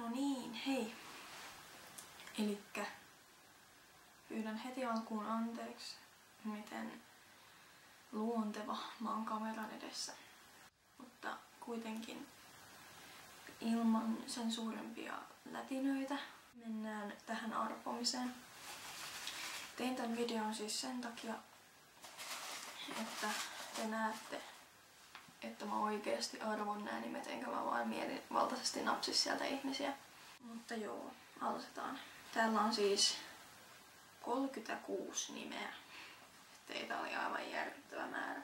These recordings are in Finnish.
No niin, hei. Elikkä pyydän heti alkuun anteeksi, miten luonteva mä oon kameran edessä. Mutta kuitenkin ilman sen suurempia lätinöitä mennään tähän arpomiseen. Tein tän videon siis sen takia, että te näette, että mä oikeesti arvon nää nimet, enkä mä vaan mielivaltaisesti napsis sieltä ihmisiä. Mutta joo, aloitetaan. Täällä on siis 36 nimeä. Teitä oli aivan järkyttävä määrä.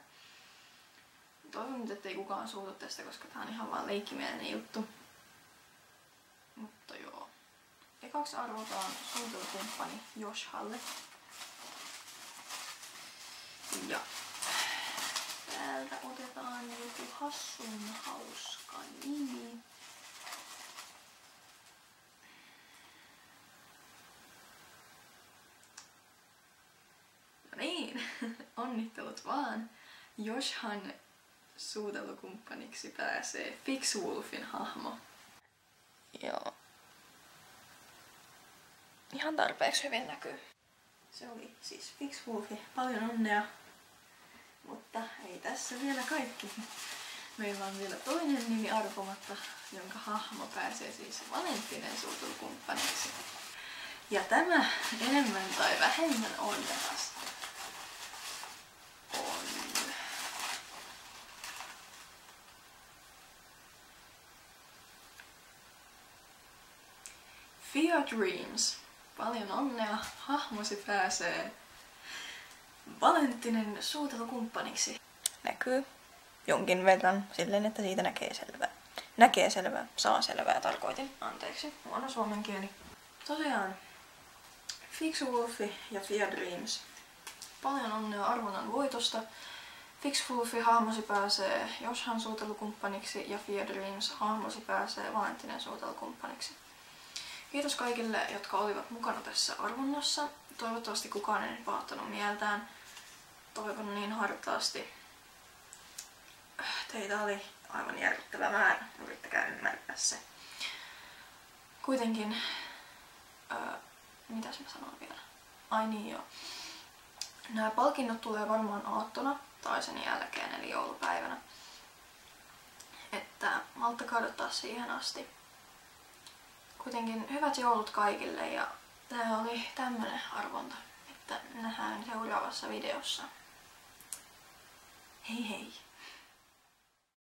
Toivon nyt, ettei kukaan suutu tästä, koska tää on ihan vaan leikkimielinen juttu. Mutta joo. Ekaksi arvotaan suunnittelukumppani Joshalle. Ja täältä otetaan joku hassun hauska nimi. No niin, onnittelut vaan. Joshan suutelukumppaniksi pääsee Fixwolfin hahmo. Joo. Ihan tarpeeksi hyvin näkyy. Se oli siis Fixwolfi. Paljon onnea. Mutta ei tässä vielä kaikki. Meillä on vielä toinen nimi arpomatta, jonka hahmo pääsee siis Valenttinen suutelukumppaniksi. Ja tämä enemmän tai vähemmän onnekas on Fia Dreams. Paljon onnea, hahmosi pääsee Valenttinen suutelukumppaniksi. Näkyy jonkin verran silleen, että siitä näkee selvää. Näkee selvää, saa selvää, tarkoitin. Anteeksi, huono suomen kieli. Tosiaan, Fixwolfi ja Fia Dreams. Paljon onnea arvonnan voitosta. Fixwolfi hahmosi pääsee Joshan suutelukumppaniksi ja Fia Dreams hahmosi pääsee Valenttinen suutelukumppaniksi. Kiitos kaikille, jotka olivat mukana tässä arvonnassa. Toivottavasti kukaan ei pahoittanut mieltään. Toivon niin hartaasti. Teitä oli aivan järkyttävä määrä. Yrittäkää ymmärtää se. Kuitenkin, mitäs mä sanon vielä? Ai niin joo. Nämä palkinnot tulee varmaan aattona tai sen jälkeen, eli joulupäivänä. Että malttakaa odottaa siihen asti. Kuitenkin hyvät joulut kaikille ja tää oli tämmönen arvonta, että nähdään seuraavassa videossa. Hei hei!